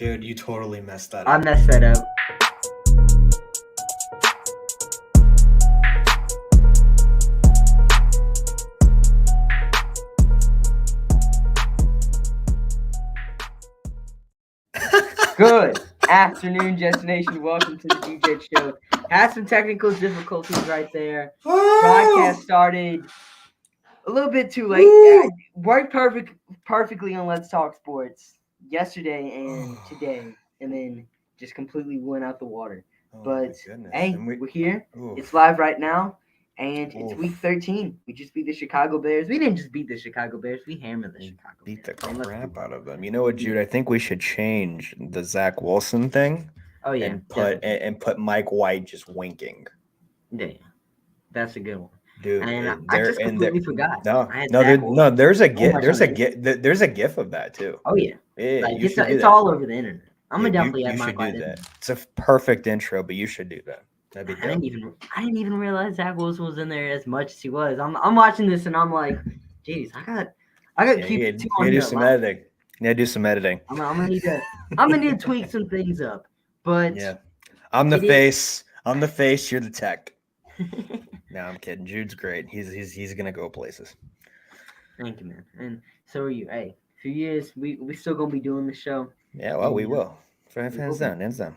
Dude, you totally messed that I up. messed that up. Good afternoon, Jets Nation. Welcome to the DJ Show. Had some technical difficulties right there. Broadcast started a little bit too late. Worked perfectly on Let's Talk Sports yesterday and today, and then just completely went out the water. But hey, we're here. It's live right now, and it's week 13. We just beat the Chicago Bears. We didn't just beat the Chicago Bears. We hammered the Chicago Beat the Bears. crap out of them. You know what, Jude? I think we should change the Zach Wilson thing. Oh yeah, and put Mike White just winking. Yeah, that's a good one. Dude, And I just completely forgot. There's a gif of that too. Oh yeah, Yeah, like, you should do it's that. all over the internet. I'm gonna definitely you add should Mike do White that. in. It's a perfect intro, but you should do that. That'd be dope. I didn't even realize Zach Wilson was in there as much as he was. I'm watching this and I'm like, geez, I got Q2 on here. Do some editing. Yeah, do some editing. I'm gonna need to tweak some things up. But yeah, I'm the face. I'm the face. You're the tech. No, I'm kidding. Jude's great. He's gonna go places. Thank you, man. And so are you. Hey, few years we still gonna be doing the show. Yeah, well, we will. Hands down.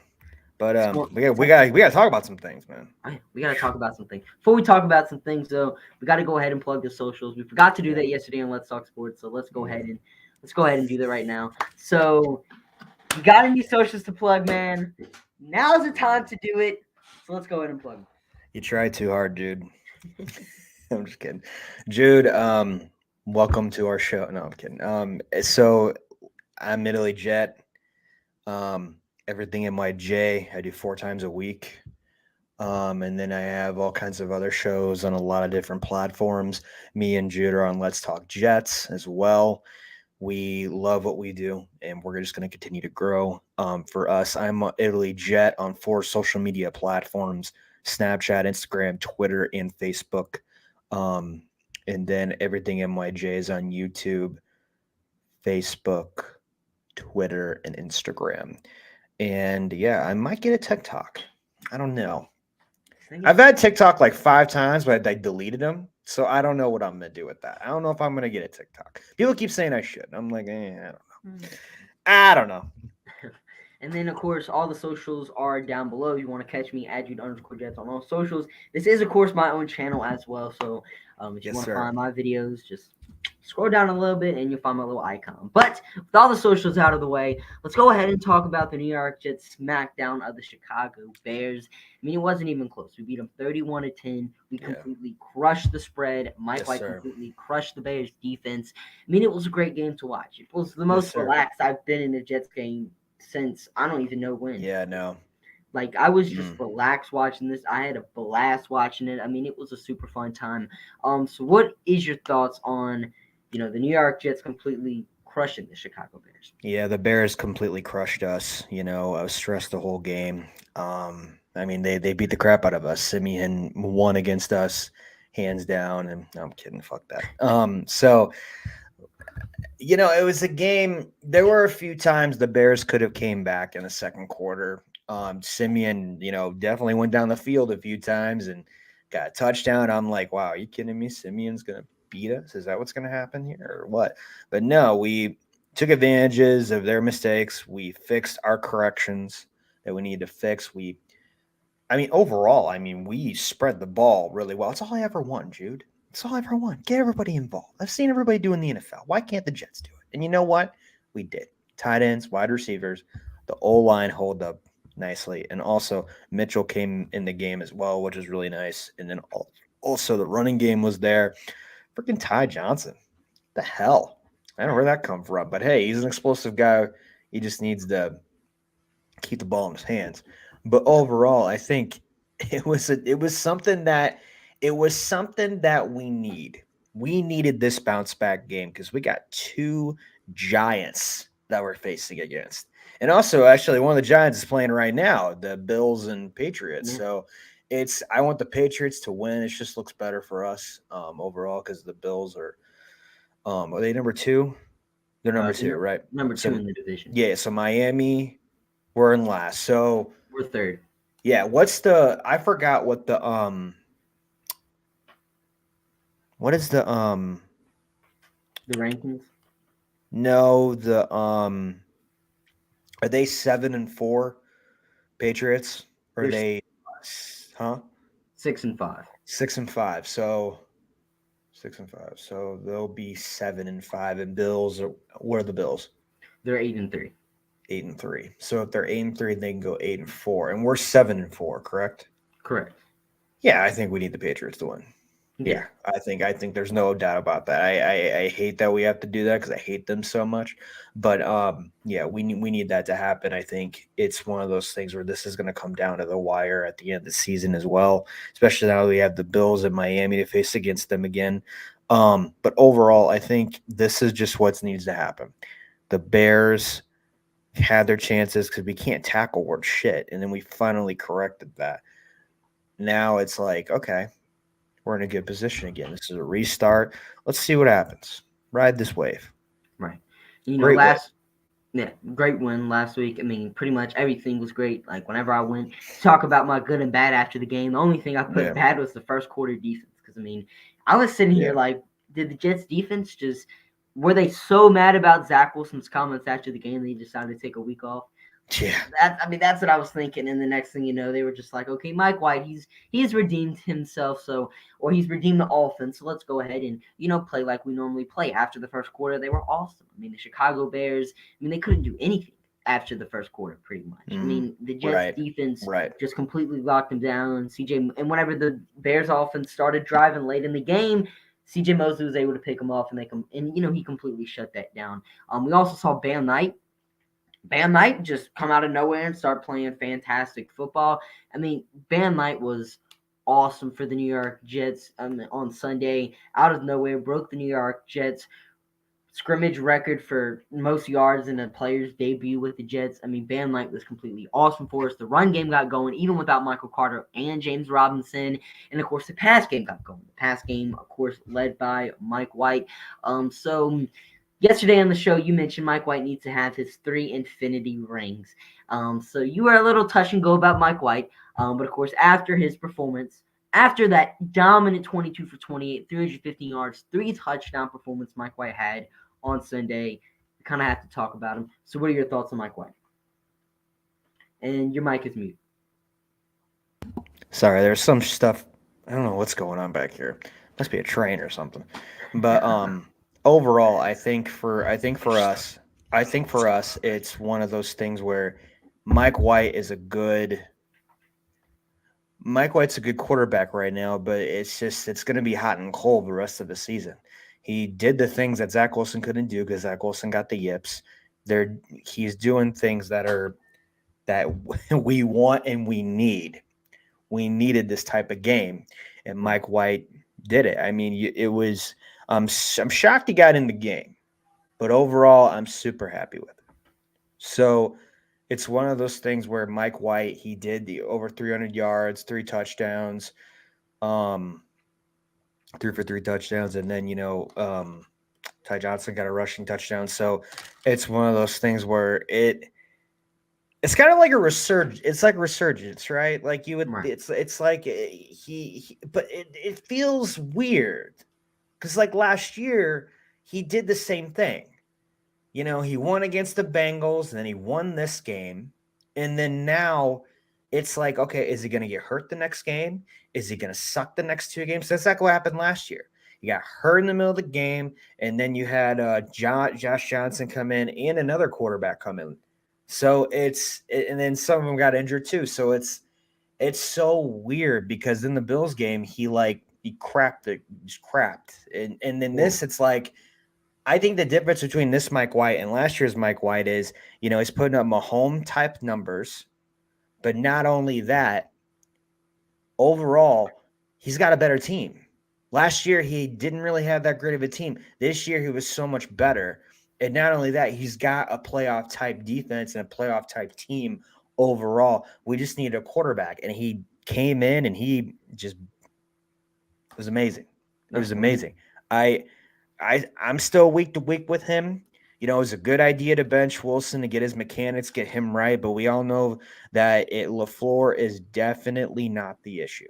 But we gotta talk about some things, man. We gotta talk about some things. Before we talk about some things, though, we gotta go ahead and plug the socials. We forgot to do that yesterday on Let's Talk Sports, so let's go ahead and do that right now. So you got any socials to plug, man? Now's the time to do it. So let's go ahead and plug them. You tried too hard, Jude. I'm just kidding. Jude, welcome to our show. No, I'm kidding. So I'm Italy Jet. Everything in my J. I do 4 times a week. And then I have all kinds of other shows on a lot of different platforms. Me and Jude are on Let's Talk Jets as well. We love what we do, and we're just going to continue to grow. For us, I'm Italy Jet on 4 social media platforms: Snapchat, Instagram, Twitter, and Facebook. And then everything MYJ is on YouTube, Facebook, Twitter, and Instagram. And yeah, I might get a TikTok. I don't know. I've had TikTok like 5 times, but I deleted them. So I don't know what I'm going to do with that. I don't know if I'm going to get a TikTok. People keep saying I should. I'm like, I don't know. And then, of course, all the socials are down below. If you want to catch me, @Jude_Jets on all socials. This is, of course, my own channel as well. So if you want to find my videos, just scroll down a little bit and you'll find my little icon. But with all the socials out of the way, let's go ahead and talk about the New York Jets smackdown of the Chicago Bears. I mean, it wasn't even close. We beat them 31-10. We completely crushed the spread. Mike White completely crushed the Bears defense. I mean, it was a great game to watch. It was the most relaxed I've been in a Jets game since I don't even know when. Yeah, no. Like, I was just relaxed watching this. I had a blast watching it. I mean, it was a super fun time. So what is your thoughts on, the New York Jets completely crushing the Chicago Bears? Yeah, the Bears completely crushed us. I was stressed the whole game. I mean, they beat the crap out of us. Simeon won against us, hands down. And no, I'm kidding. Fuck that. So it was a game. There were a few times the Bears could have came back in the second quarter. Simeon, definitely went down the field a few times and got a touchdown. I'm like, wow, are you kidding me? Simeon's going to beat us? Is that what's going to happen here or what? But no, we took advantages of their mistakes. We fixed our corrections that we need to fix. Overall, we spread the ball really well. It's all I ever want, Jude. It's all I ever want. Get everybody involved. I've seen everybody do in the NFL. Why can't the Jets do it? And you know what? We did. Tight ends, wide receivers, the O-line hold up nicely. And also, Mitchell came in the game as well, which is really nice. And then also the running game was there. Freaking Ty Johnson. The hell? I don't know where that come from. But, hey, he's an explosive guy. He just needs to keep the ball in his hands. But overall, I think it was something that we need. We needed this bounce back game because we got 2 giants that we're facing against. And also, actually, one of the giants is playing right now, the Bills and Patriots. So I want the Patriots to win. It just looks better for us overall because the Bills are they number 2? They're number 2, right? Number 2 So in the division. yeah, so Miami, we're in last. So we're third. Yeah, I forgot what what is the rankings? No, are they 7-4 Patriots? Or are they 6-5. 6-5. So 6-5. So they'll be 7-5. And Bills what are the Bills? They're 8-3. 8-3. So if they're 8-3, they can go 8-4. And we're 7-4, correct? Correct. Yeah, I think we need the Patriots to win. Yeah, I think there's no doubt about that. I hate that we have to do that because I hate them so much. But yeah, we need that to happen. I think it's one of those things where this is going to come down to the wire at the end of the season as well, especially now we have the Bills in Miami to face against them again. But overall, I think this is just what needs to happen. The Bears had their chances because we can't tackle worth shit, and then we finally corrected that. Now it's like, okay, we're in a good position again. This is a restart. Let's see what happens. Ride this wave. Right. Great win last week. I mean, pretty much everything was great. Like, whenever I went to talk about my good and bad after the game, the only thing I put bad was the first quarter defense. Because, I mean, I was sitting here like, did the Jets defense were they so mad about Zach Wilson's comments after the game they decided to take a week off? Yeah. That's what I was thinking. And the next thing you know, they were just like, okay, Mike White, he's redeemed himself, or he's redeemed the offense. So let's go ahead and, play like we normally play. After the first quarter, they were awesome. I mean, the Chicago Bears, they couldn't do anything after the first quarter, pretty much. I mean, the Jets defense just completely locked them down. And whenever the Bears offense started driving late in the game, CJ Mosley was able to pick him off, and he completely shut that down. We also saw Bam Knight just come out of nowhere and start playing fantastic football. I mean, Bam Knight was awesome for the New York Jets on Sunday. Out of nowhere, broke the New York Jets scrimmage record for most yards in a player's debut with the Jets. I mean, Bam Knight was completely awesome for us. The run game got going even without Michael Carter and James Robinson. And, of course, the pass game got going. The pass game, of course, led by Mike White. Yesterday on the show, you mentioned Mike White needs to have his 3 infinity rings. So you were a little touch and go about Mike White. But, of course, after his performance, after that dominant 22 for 28, 350 yards, 3 touchdown performance Mike White had on Sunday, we kind of have to talk about him. So what are your thoughts on Mike White? And your mic is mute. Sorry, there's some stuff. I don't know what's going on back here. Must be a train or something. But overall, I think for us, it's one of those things where Mike White's a good quarterback right now, but it's going to be hot and cold the rest of the season. He did the things that Zach Wilson couldn't do because Zach Wilson got the yips. He's doing things that we want and we need. We needed this type of game, and Mike White did it. I mean, it was. I'm shocked he got in the game, but overall, I'm super happy with it. So it's one of those things where Mike White, he did the over 300 yards, 3 touchdowns, 3 for 3 touchdowns, and then Ty Johnson got a rushing touchdown. So it's one of those things where it's kind of like a resurgence. It's like resurgence, right? Like you would. Right. It's like but it feels weird because like last year he did the same thing. He won against the Bengals, and then he won this game, and then now it's like, okay, is he going to get hurt the next game? Is he going to suck the next 2 games? That's exactly what happened last year. He got hurt in the middle of the game, and then you had Josh Johnson come in and another quarterback come in. So and then some of them got injured too. So it's so weird because in the Bills game, he crapped. And then this, it's like, I think the difference between this Mike White and last year's Mike White is, he's putting up Mahomes type numbers, but not only that, overall, he's got a better team. Last year, he didn't really have that great of a team. This year, he was so much better. And not only that, he's got a playoff type defense and a playoff type team overall. We just needed a quarterback, and he came in and he just it was amazing. It was amazing. I'm still week to week with him. it was a good idea to bench Wilson to get his mechanics, get him right, but we all know that LaFleur is definitely not the issue.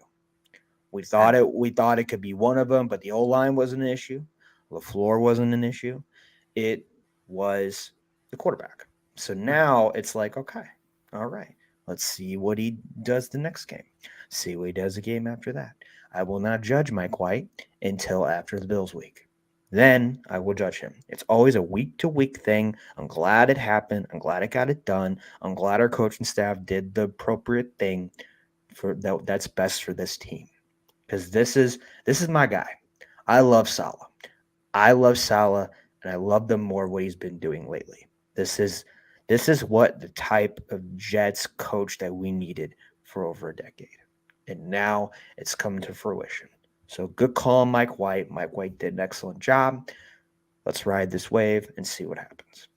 We thought it could be one of them, but the O-line wasn't an issue. LaFleur wasn't an issue. It was the quarterback. So now it's like, okay, all right, let's see what he does the next game. See what he does the game after that. I will not judge Mike White until after the Bills week. Then I will judge him. It's always a week-to-week thing. I'm glad it happened. I'm glad it got it done. I'm glad our coaching staff did the appropriate thing for that's best for this team. Because this is my guy. I love Salah. And I love the more what he's been doing lately. This is what the type of Jets coach that we needed for over a decade. And now it's come to fruition. So good call on Mike White. Mike White did an excellent job. Let's ride this wave and see what happens.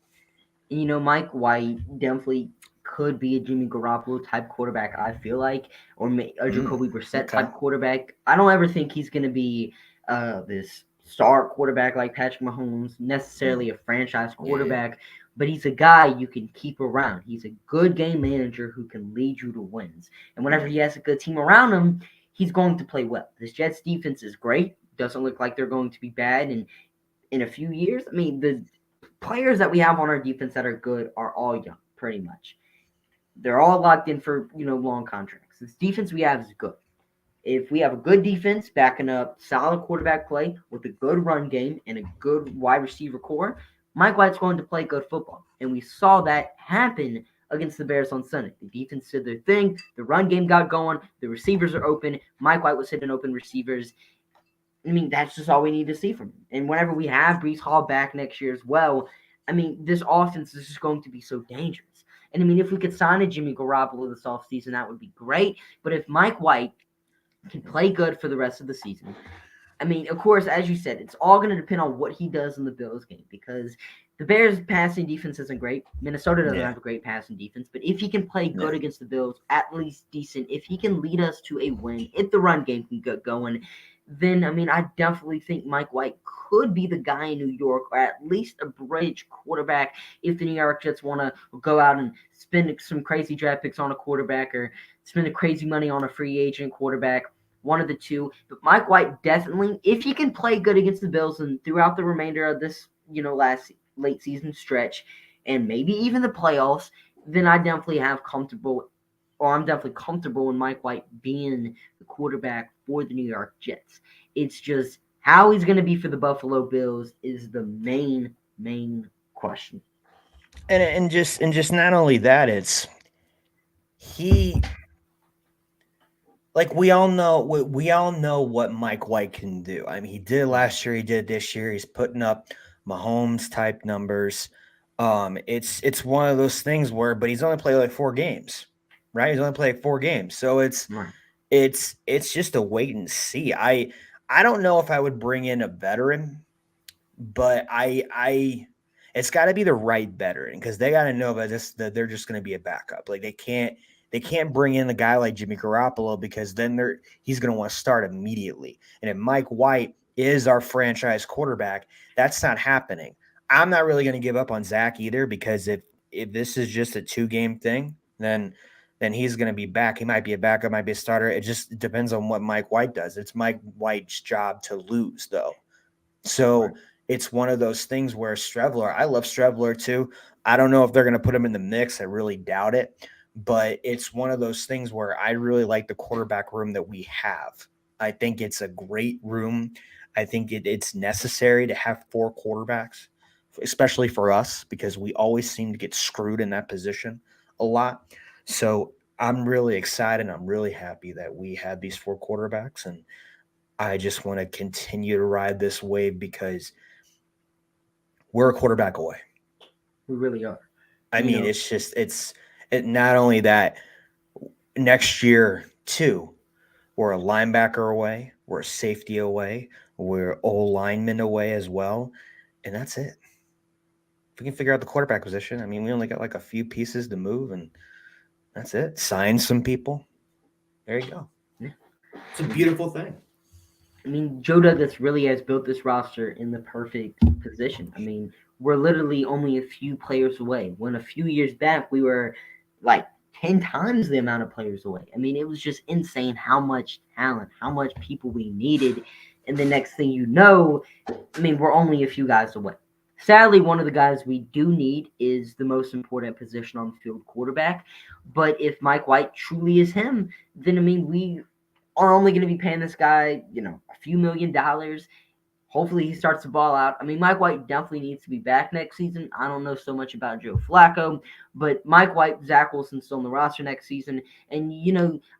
Mike White definitely could be a Jimmy Garoppolo type quarterback, I feel like, or a Jacoby Brissett type quarterback. I don't ever think he's going to be this star quarterback like Patrick Mahomes, necessarily a franchise quarterback, but he's a guy you can keep around. He's a good game manager who can lead you to wins. And whenever he has a good team around him, he's going to play well. This Jets defense is great. Doesn't look like they're going to be bad in a few years. I mean, the players that we have on our defense that are good are all young, pretty much. They're all locked in for, long contracts. This defense we have is good. If we have a good defense backing up solid quarterback play with a good run game and a good wide receiver core, Mike White's going to play good football. And we saw that happen against the Bears on Sunday. The defense did their thing. The run game got going. The receivers are open. Mike White was hitting open receivers. I mean, that's just all we need to see from him. And whenever we have Bryce Huff back next year as well, I mean, this offense is just going to be so dangerous. And I mean, if we could sign a Jimmy Garoppolo this offseason, that would be great. But if Mike White can play good for the rest of the season, I mean, of course, as you said, it's all going to depend on what he does in the Bills game, because the Bears' passing defense isn't great. Minnesota doesn't have a great passing defense. But if he can play good against the Bills, at least decent, if he can lead us to a win, if the run game can get going, then, I mean, I definitely think Mike White could be the guy in New York, or at least a bridge quarterback if the New York Jets want to go out and spend some crazy draft picks on a quarterback or spend crazy money on a free agent quarterback, one of the two. But Mike White definitely, if he can play good against the Bills and throughout the remainder of this, last late season stretch and maybe even the playoffs, then I'm definitely comfortable in Mike White being the quarterback for the New York Jets. It's just how he's going to be for the Buffalo Bills is the main question. And just not only that, it's he, like, we all know what Mike White can do. I mean, he did it last year, he did it this year. He's putting up Mahomes type numbers. It's one of those things but he's only played like 4 games, right? He's only played 4 games, so it's just a wait and see. I don't know if I would bring in a veteran, but it's got to be the right veteran, because they got to know that they're just going to be a backup. Like, they can't bring in a guy like Jimmy Garoppolo, because then he's going to want to start immediately. And if Mike White is our franchise quarterback, that's not happening. I'm not really going to give up on Zach either, because if this is just a 2-game thing, then he's going to be back. He might be a backup, might be a starter. It just depends on what Mike White does. It's Mike White's job to lose, though. So it's one of those things where I love Strebler too. I don't know if they're going to put him in the mix. I really doubt it. But it's one of those things where I really like the quarterback room that we have. I think it's a great room. I think it's necessary to have 4 quarterbacks, especially for us, because we always seem to get screwed in that position a lot. So I'm really excited. I'm really happy that we have these 4 quarterbacks, and I just want to continue to ride this wave, because we're a quarterback away. We really are. I mean, it's not only that, next year too, we're a linebacker away, we're a safety away, we're O-lineman away as well, and that's it. If we can figure out the quarterback position, I mean, we only got like a few pieces to move, and that's it. Sign some people. There you go. Yeah. It's a beautiful thing. I mean, Joe Douglas really has built this roster in the perfect position. I mean, we're literally only a few players away. When a few years back, we were like 10 times the amount of players away. I mean, it was just insane how much talent, how much people we needed. And the next thing you know, I mean, we're only a few guys away. Sadly, one of the guys we do need is the most important position on the field, quarterback. But if Mike White truly is him, then I mean, we are only going to be paying this guy, a few $1,000,000. Hopefully he starts to ball out. I mean, Mike White definitely needs to be back next season. I don't know so much about Joe Flacco, but Mike White, Zach Wilson still on the roster next season. And,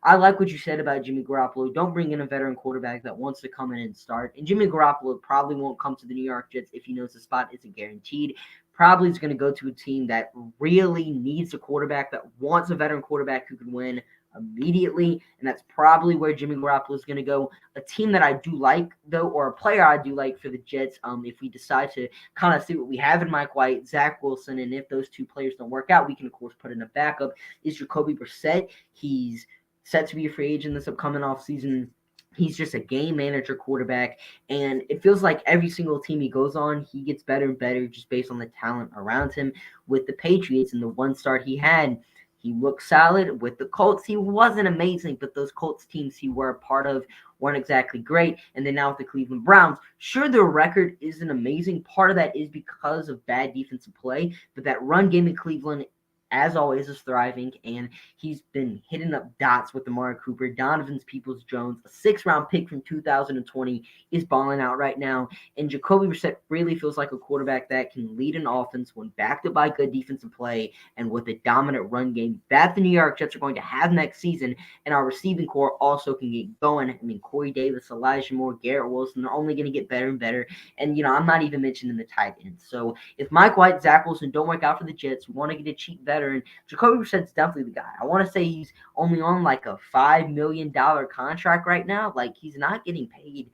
I like what you said about Jimmy Garoppolo. Don't bring in a veteran quarterback that wants to come in and start. And Jimmy Garoppolo probably won't come to the New York Jets if he knows the spot isn't guaranteed. Probably is going to go to a team that really needs a quarterback, that wants a veteran quarterback who can win immediately, and that's probably where Jimmy Garoppolo is going to go. A team that I do like, though, or a player I do like for the Jets, if we decide to kind of see what we have in Mike White, Zach Wilson, and if those two players don't work out, we can, of course, put in a backup, is Jacoby Brissett. He's set to be a free agent this upcoming offseason. He's just a game manager quarterback, and it feels like every single team he goes on, he gets better and better just based on the talent around him. With the Patriots and the one start he had, he looked solid. With the Colts, he wasn't amazing, but those Colts teams he were a part of weren't exactly great. And then now with the Cleveland Browns, sure, their record isn't amazing. Part of that is because of bad defensive play, but that run game in Cleveland, as always, is thriving, and he's been hitting up dots with Amari Cooper. Donovan's Peoples-Jones, a 6th-round pick from 2020, is balling out right now. And Jacoby Brissett really feels like a quarterback that can lead an offense when backed up by good defensive play and with a dominant run game that the New York Jets are going to have next season. And our receiving core also can get going. I mean, Corey Davis, Elijah Moore, Garrett Wilson, they're only going to get better and better. And, I'm not even mentioning the tight ends. So if Mike White, Zach Wilson don't work out for the Jets, we want to get a cheap veteran. Jacoby Brissett's definitely the guy. I want to say he's only on like a $5 million contract right now. Like, he's not getting paid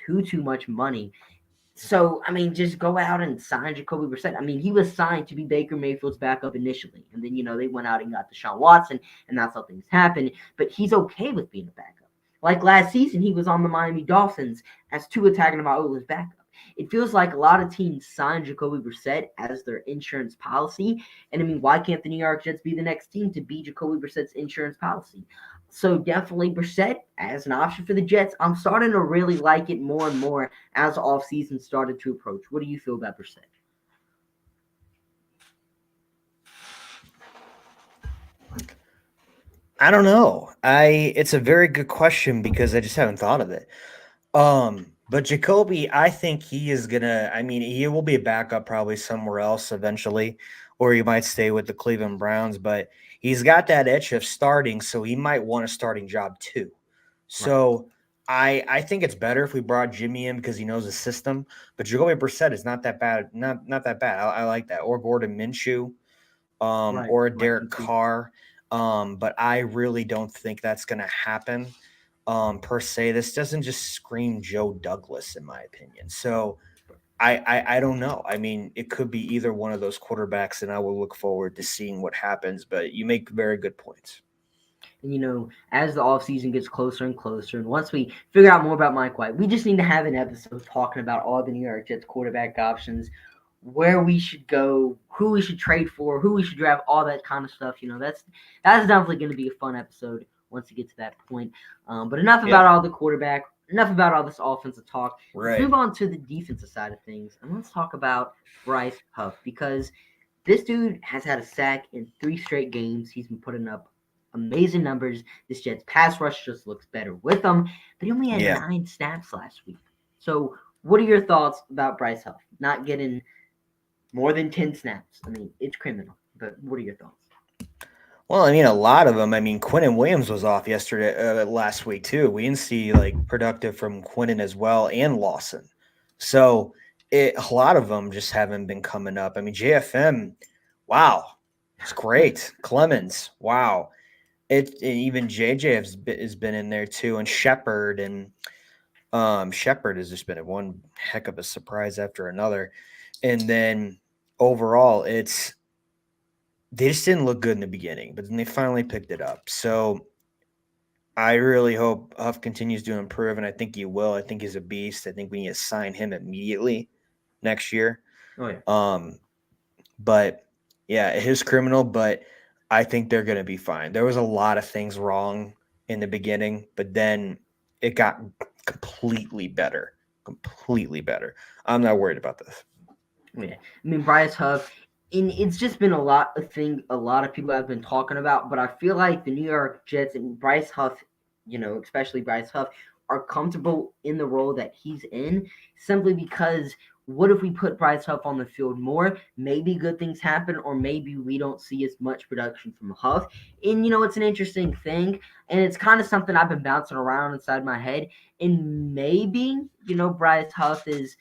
too much money. So, I mean, just go out and sign Jacoby Brissett. I mean, he was signed to be Baker Mayfield's backup initially. And then, they went out and got Deshaun Watson, and that's how things happened. But he's okay with being a backup. Like last season, he was on the Miami Dolphins as Tua Tagovailoa's backup. It feels like a lot of teams sign Jacoby Brissett as their insurance policy. And I mean, why can't the New York Jets be the next team to be Jacoby Brissett's insurance policy? So definitely Brissett as an option for the Jets. I'm starting to really like it more and more as offseason started to approach. What do you feel about Brissett? I don't know. It's a very good question because I just haven't thought of it. But Jacoby, I think he is gonna. I mean, he will be a backup probably somewhere else eventually, or he might stay with the Cleveland Browns. But he's got that itch of starting, so he might want a starting job too. So I think it's better if we brought Jimmy in because he knows the system. But Jacoby Brissett is not that bad. Not that bad. I like that. Or Gordon Minshew, or Derek Carr. But I really don't think that's going to happen. Per se, this doesn't just scream Joe Douglas, in my opinion. So I don't know. I mean, it could be either one of those quarterbacks, and I will look forward to seeing what happens. But you make very good points. And, as the offseason gets closer and closer, and once we figure out more about Mike White, we just need to have an episode talking about all the New York Jets quarterback options, where we should go, who we should trade for, who we should draft, all that kind of stuff. That's definitely going to be a fun episode once we get to that point. But enough about all the quarterback, enough about all this offensive talk. Right. Let's move on to the defensive side of things, and let's talk about Bryce Huff, because this dude has had a sack in 3 straight games. He's been putting up amazing numbers. This Jets pass rush just looks better with him, but he only had 9 snaps last week. So what are your thoughts about Bryce Huff not getting more than 10 snaps? I mean, it's criminal, but what are your thoughts? Well, I mean, a lot of them. I mean, Quinnen Williams was off last week too. We didn't see productive from Quinnen as well, and Lawson. So a lot of them just haven't been coming up. I mean, JFM, wow, it's great. Clemens, wow. Even JJ has been in there too, and Shepard, and Shepard has just been one heck of a surprise after another. And then overall, they just didn't look good in the beginning, but then they finally picked it up. So I really hope Huff continues to improve, and I think he will. I think he's a beast. I think we need to sign him immediately next year. Oh yeah. But yeah, it is criminal, but I think they're going to be fine. There was a lot of things wrong in the beginning, but then it got completely better. Completely better. I'm not worried about this. Yeah. I mean, Bryce Huff, and it's just been a lot of people have been talking about, but I feel like the New York Jets and Bryce Huff, especially Bryce Huff, are comfortable in the role that he's in simply because what if we put Bryce Huff on the field more? Maybe good things happen, or maybe we don't see as much production from Huff. And, it's an interesting thing, and it's kind of something I've been bouncing around inside my head. And maybe, Bryce Huff is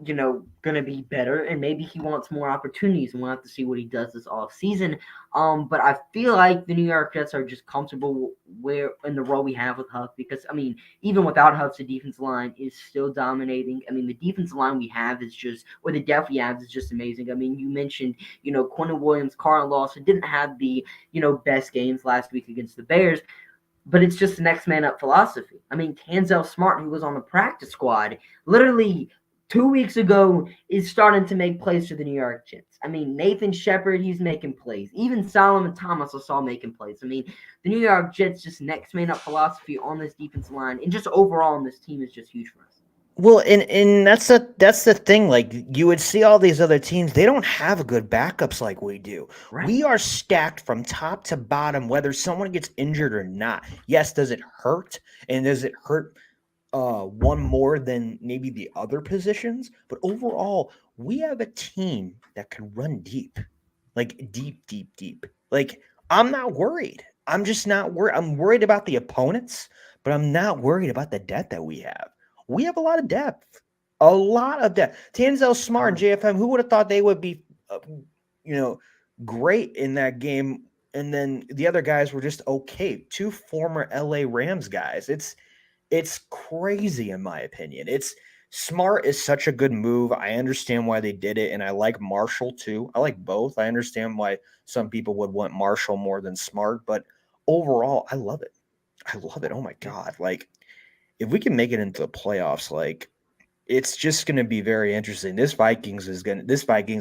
going to be better, and maybe he wants more opportunities, and we'll have to see what he does this off season. But I feel like the New York Jets are just comfortable where in the role we have with Huff, because I mean, even without Huff, the defensive line is still dominating. I mean, the defensive line we have is just, or the depth we have is just amazing. I mean, you mentioned, Quentin Williams, Carl Lawson didn't have the, best games last week against the Bears, but it's just the next man up philosophy. I mean, Tanzel Smart, who was on the practice squad, literally 2 weeks ago is starting to make plays for the New York Jets. I mean, Nathan Shepard, he's making plays. Even Solomon Thomas I saw making plays. I mean, the New York Jets just next man up philosophy on this defensive line and just overall on this team is just huge for us. Well, and that's the thing. Like, you would see all these other teams, they don't have good backups like we do. Right. We are stacked from top to bottom, whether someone gets injured or not. Yes, does it hurt? And does it hurt one more than maybe the other positions? But overall, we have a team that can run deep. Like deep, deep, deep. Like, I'm not worried. I'm just not worried. I'm worried about the opponents, but I'm not worried about the depth that we have. We have a lot of depth. A lot of depth. Tanzel Smart and JFM, who would have thought they would be, great in that game? And then the other guys were just okay. Two former LA Rams guys. It's crazy in my opinion. Smart is such a good move. I understand why they did it, and I like Marshall too. I like both. I understand why some people would want Marshall more than Smart, but overall, I love it. I love it. Oh my god! Like, if we can make it into the playoffs, like, it's just going to be very interesting. This Vikings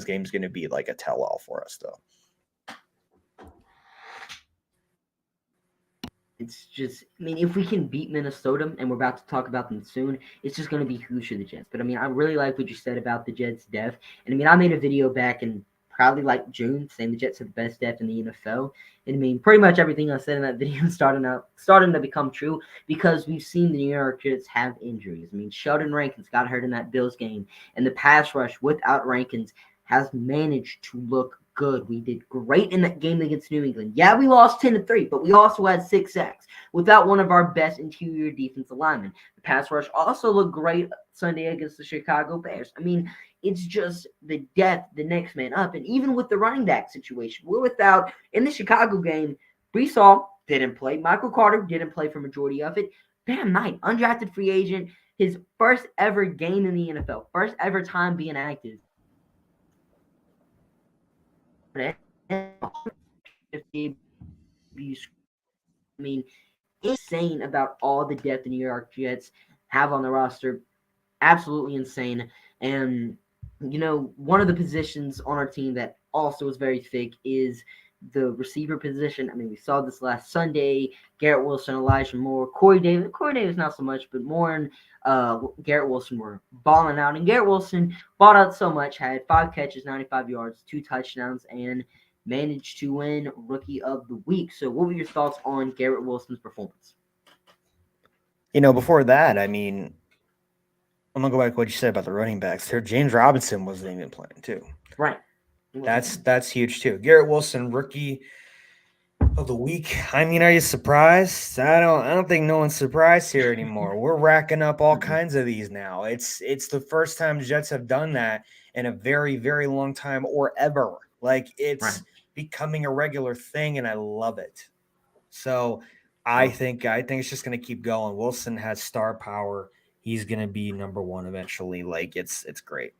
game is going to be like a tell-all for us, though. It's just, I mean, if we can beat Minnesota, and we're about to talk about them soon, it's just going to be huge for the Jets. But I mean, I really like what you said about the Jets' depth. And I mean, I made a video back in probably like June saying the Jets have the best depth in the NFL. And I mean, pretty much everything I said in that video is starting to become true because we've seen the New York Jets have injuries. I mean, Sheldon Rankins got hurt in that Bills game, and the pass rush without Rankins has managed to look good. We did great in that game against New England. Yeah, we lost 10-3, but we also had 6 sacks without one of our best interior defensive linemen. The pass rush also looked great Sunday against the Chicago Bears. I mean, it's just the depth, the next man up. And even with the running back situation, we're without, in the Chicago game, Bryce Huff didn't play. Michael Carter didn't play for majority of it. Bam Knight, undrafted free agent, his first ever game in the NFL, first ever time being active. I mean, insane about all the depth the New York Jets have on the roster. Absolutely insane. And, one of the positions on our team that also is very thick is the receiver position. I mean, we saw this last Sunday. Garrett Wilson, Elijah Moore, Corey Davis not so much, but Moore and Garrett Wilson were balling out. And Garrett Wilson balled out so much, had 5 catches, 95 yards, 2 touchdowns, and managed to win Rookie of the Week. So what were your thoughts on Garrett Wilson's performance? Before that, I mean, I'm going to go back to what you said about the running backs there. James Robinson wasn't even playing, too. Right. That's huge, too. Garrett Wilson, Rookie of the Week. I mean, are you surprised? I don't think no one's surprised here anymore. We're racking up all kinds of these now. It's the first time the Jets have done that in a very, very long time or ever. Like, it's becoming a regular thing, and I love it. So I think it's just going to keep going. Wilson has star power. He's going to be number 1 eventually. Like, it's great.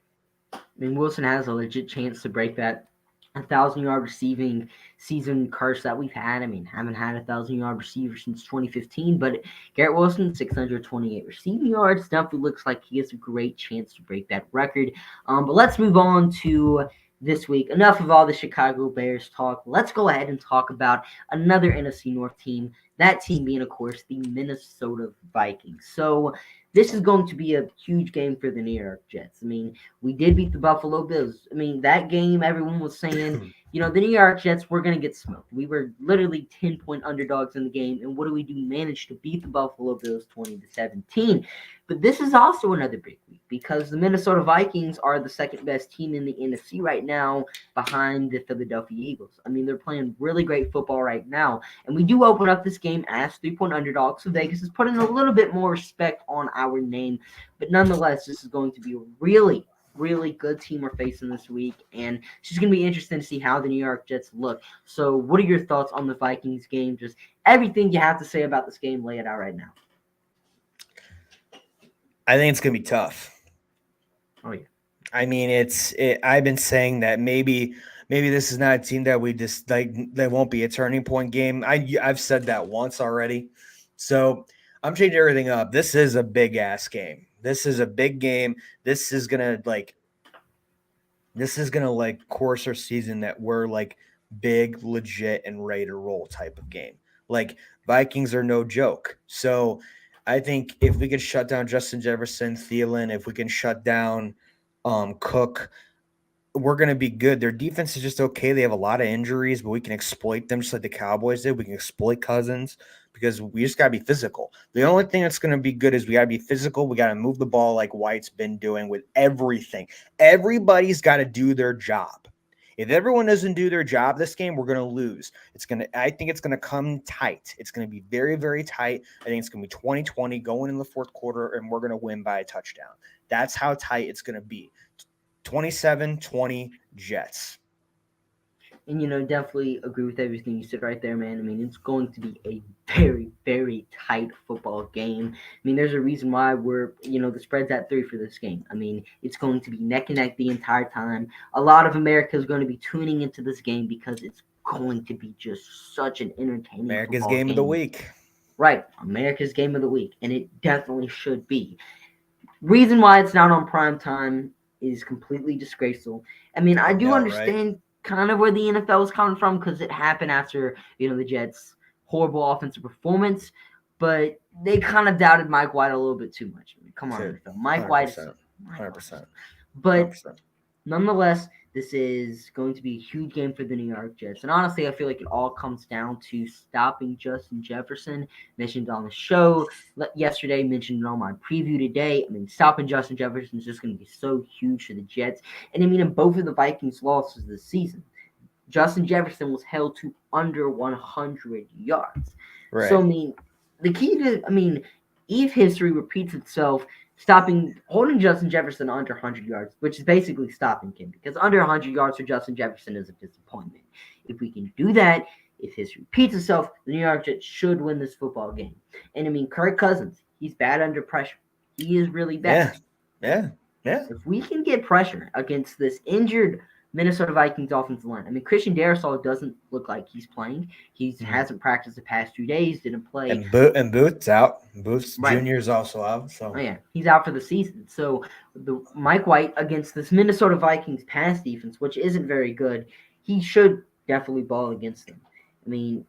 I mean, Wilson has a legit chance to break that 1,000-yard receiving season curse that we've had. I mean, haven't had a 1,000-yard receiver since 2015, but Garrett Wilson, 628 receiving yards, definitely looks like he has a great chance to break that record. But let's move on to this week. Enough of all the Chicago Bears talk. Let's go ahead and talk about another NFC North team. That team being, of course, the Minnesota Vikings. So this is going to be a huge game for the New York Jets. I mean, we did beat the Buffalo Bills. I mean, that game, everyone was saying, the New York Jets, we're going to get smoked. We were literally 10-point underdogs in the game. And what do we do? Manage to beat the Buffalo Bills 20-17. But this is also another big week because the Minnesota Vikings are the second best team in the NFC right now behind the Philadelphia Eagles. I mean, they're playing really great football right now. And we do open up this game as 3-point underdogs. So Vegas is putting a little bit more respect on our name. But nonetheless, this is going to be a really good team we're facing this week, and it's just going to be interesting to see how the New York Jets look. So what are your thoughts on the Vikings game? Just everything you have to say about this game, lay it out right now. I think it's going to be tough. Oh, yeah. I mean, I've been saying that maybe this is not a team that we just like. That won't be a turning point game. I've said that once already. So I'm changing everything up. This is a big ass game. This is a big game. This is gonna course our season that we're like big, legit, and ready to roll type of game. Like Vikings are no joke. So I think if we can shut down Justin Jefferson, Thielen, if we can shut down Cook, we're going to be good. Their defense is just okay. They have a lot of injuries, but we can exploit them just like the Cowboys did. We can exploit Cousins because we just got to be physical. The only thing that's going to be good is we got to be physical. We got to move the ball like White's been doing with everything. Everybody's got to do their job. If everyone doesn't do their job this game, we're going to lose. I think it's going to come tight. It's going to be very, very tight. I think it's going to be 20-20 going in the fourth quarter, and we're going to win by a touchdown. That's how tight it's going to be. 27-20 Jets. And, definitely agree with everything you said right there, man. I mean, it's going to be a very, very tight football game. I mean, there's a reason why we're, the spread's at 3 for this game. I mean, it's going to be neck and neck the entire time. A lot of America is going to be tuning into this game because it's going to be just such an entertaining America's game of the week. Right. America's game of the week. And it definitely should be. Reason why it's not on prime time is completely disgraceful. I mean, I do understand kind of where the NFL is coming from because it happened after, the Jets' horrible offensive performance, but they kind of doubted Mike White a little bit too much. I mean, come on, NFL. Mike 100%, White is 100%. But 100%. Nonetheless, this is going to be a huge game for the New York Jets. And honestly, I feel like it all comes down to stopping Justin Jefferson. Mentioned on the show yesterday, mentioned on my preview today. I mean, stopping Justin Jefferson is just going to be so huge for the Jets. And I mean, in both of the Vikings' losses this season, Justin Jefferson was held to under 100 yards. Right. So, I mean, the key to, if history repeats itself, holding Justin Jefferson under 100 yards, which is basically stopping him, because under 100 yards for Justin Jefferson is a disappointment. If we can do that, if history repeats itself, the New York Jets should win this football game. And Kirk Cousins, he's bad under pressure. He is really bad. Yeah. If we can get pressure against this injured Minnesota Vikings offensive line. Christian Darrisaw doesn't look like he's playing. He hasn't practiced the past 2 days, didn't play. And Booth's out. Booth's Jr. is also out. So he's out for the season. So the Mike White against this Minnesota Vikings pass defense, which isn't very good, he should definitely ball against them.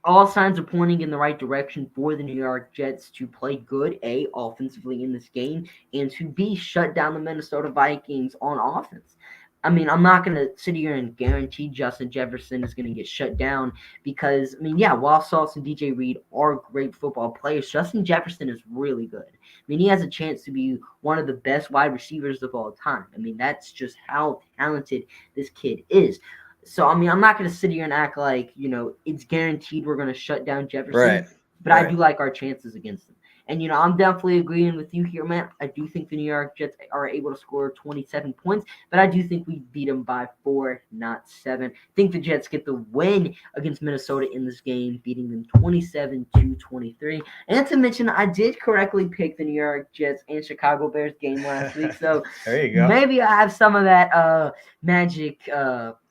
All signs are pointing in the right direction for the New York Jets to play good, offensively in this game, and to B, shut down the Minnesota Vikings on offense. I'm not going to sit here and guarantee Justin Jefferson is going to get shut down because, while Sauce and DJ Reed are great football players, Justin Jefferson is really good. He has a chance to be one of the best wide receivers of all time. That's just how talented this kid is. So, I'm not going to sit here and act like, it's guaranteed we're going to shut down Jefferson. Right. But I do like our chances against him. And, I'm definitely agreeing with you here, man. I do think the New York Jets are able to score 27 points, but I do think we beat them by 4, not 7. I think the Jets get the win against Minnesota in this game, beating them 27-23. And to mention, I did correctly pick the New York Jets and Chicago Bears game last week, so there you go. Maybe I have some of that magic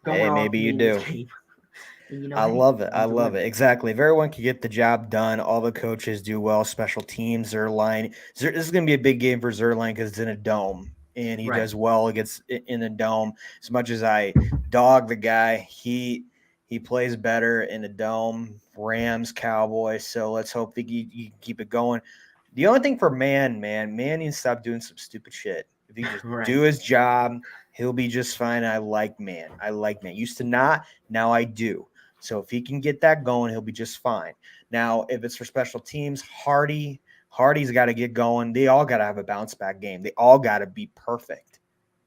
going on maybe you do. And, I love it. I love it. Exactly. If everyone can get the job done, all the coaches do well. Special teams, Zerline. This is going to be a big game for Zerline because it's in a dome, and he does well against in a dome. As much as I dog the guy, he plays better in a dome. Rams, Cowboys. So let's hope that you keep it going. The only thing for man needs to stop doing some stupid shit. If he just do his job, he'll be just fine. I like man. Used to not, now I do. So if he can get that going, he'll be just fine. Now, if it's for special teams, Hardy's got to get going. They all got to have a bounce back game. They all got to be perfect.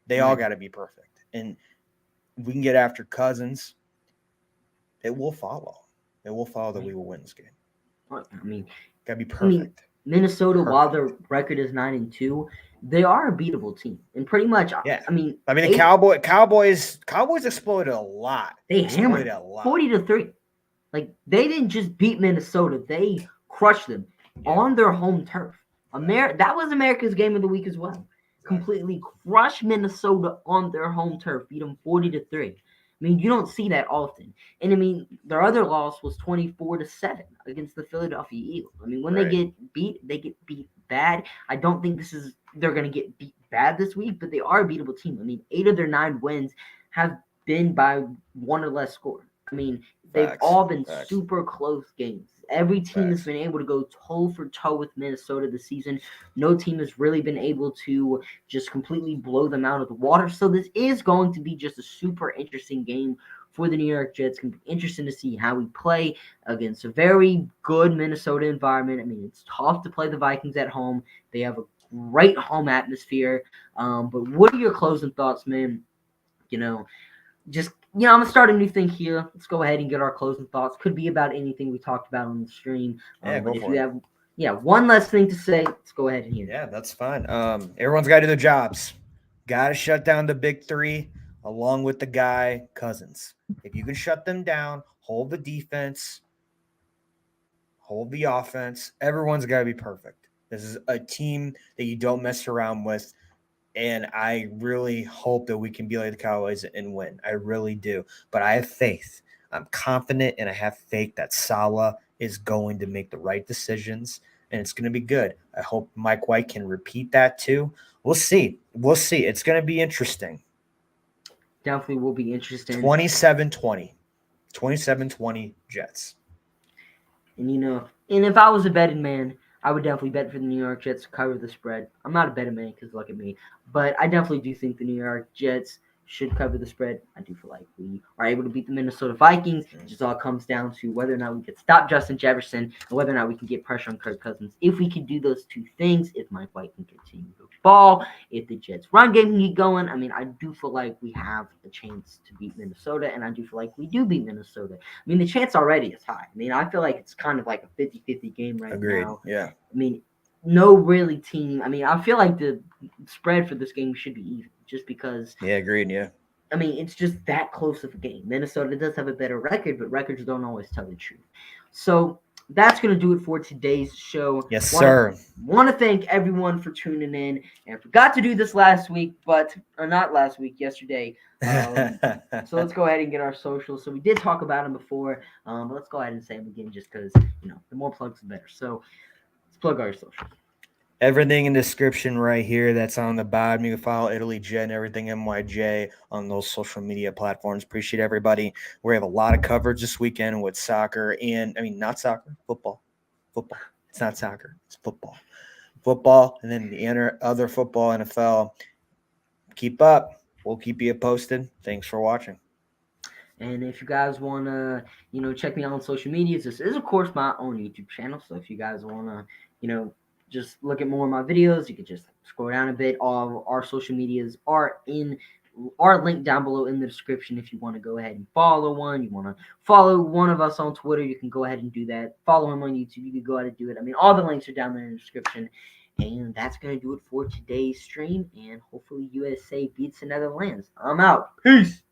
All got to be perfect. And if we can get after Cousins, it will follow. It will follow that we will win this game. I mean, got to be perfect. Minnesota, while their record is 9-2, they are a beatable team, and pretty much. Yeah. The Cowboys exploded a lot. They hammered 40-3. Like, they didn't just beat Minnesota; they crushed them on their home turf. That was America's game of the week as well. Completely crushed Minnesota on their home turf, beat them 40-3. I mean, you don't see that often. And I mean, their other loss was 24-7 against the Philadelphia Eagles. I mean, when they get beat bad. I don't think they're going to get beat bad this week, but they are a beatable team. I mean, 8 of their 9 wins have been by 1 or less score. I mean, they've all been super close games. Every team has been able to go toe for toe with Minnesota this season. No team has really been able to just completely blow them out of the water. So this is going to be just a super interesting game for the New York Jets. It's going to be interesting to see how we play against a very good Minnesota environment. I mean, it's tough to play the Vikings at home. They have a great home atmosphere. But what are your closing thoughts, man? I'm going to start a new thing here. Let's go ahead and get our closing thoughts. Could be about anything we talked about on the stream. But if you have one last thing to say, let's go ahead and hear it. Yeah, that's fine. Everyone's got to do their jobs. Got to shut down the big three along with the guy, Cousins. If you can shut them down, hold the defense, hold the offense, everyone's got to be perfect. This is a team that you don't mess around with. And I really hope that we can be like the Cowboys and win. I really do. But I have faith. I'm confident, and I have faith that Saleh is going to make the right decisions, and it's going to be good. I hope Mike White can repeat that too. We'll see. It's going to be interesting. Definitely will be interesting. 27-20. 27-20 Jets. And, if I was a betting man, I would definitely bet for the New York Jets to cover the spread. I'm not a betting man because look at me. But I definitely do think the New York Jets should cover the spread. I do feel like we are able to beat the Minnesota Vikings. It just all comes down to whether or not we can stop Justin Jefferson and whether or not we can get pressure on Kirk Cousins. If we can do those two things, if Mike White can continue to ball, if the Jets' run game can get going, I mean, I do feel like we have a chance to beat Minnesota, and I do feel like we do beat Minnesota. I mean, the chance already is high. I mean, I feel like it's kind of like a 50-50 game right now. Yeah. I mean, no really team. I mean, I feel like the spread for this game should be even just because. Yeah, agreed, yeah. I mean, it's just that close of a game. Minnesota does have a better record, but records don't always tell the truth. So that's going to do it for today's show. Yes, sir. Want to thank everyone for tuning in. And I forgot to do this yesterday. So let's go ahead and get our socials. So we did talk about them before, but let's go ahead and say them again just because, the more plugs, the better. So let's plug our socials. Everything in the description right here that's on the bottom. You can follow Italy Jet and everything MYJ on those social media platforms. Appreciate everybody. We have a lot of coverage this weekend with soccer not soccer, football. It's not soccer. It's football. Football, and then the other football, NFL. Keep up. We'll keep you posted. Thanks for watching. And if you guys want to, check me out on social medias, this is, of course, my own YouTube channel. So if you guys want to, just look at more of my videos, you can just scroll down a bit. All our social medias are linked down below in the description. If you want to go ahead and follow one, you want to follow one of us on Twitter, you can go ahead and do that. Follow him on YouTube, you can go ahead and do it. I mean, all the links are down there in the description. And that's going to do it for today's stream. And hopefully USA beats the Netherlands. I'm out. Peace.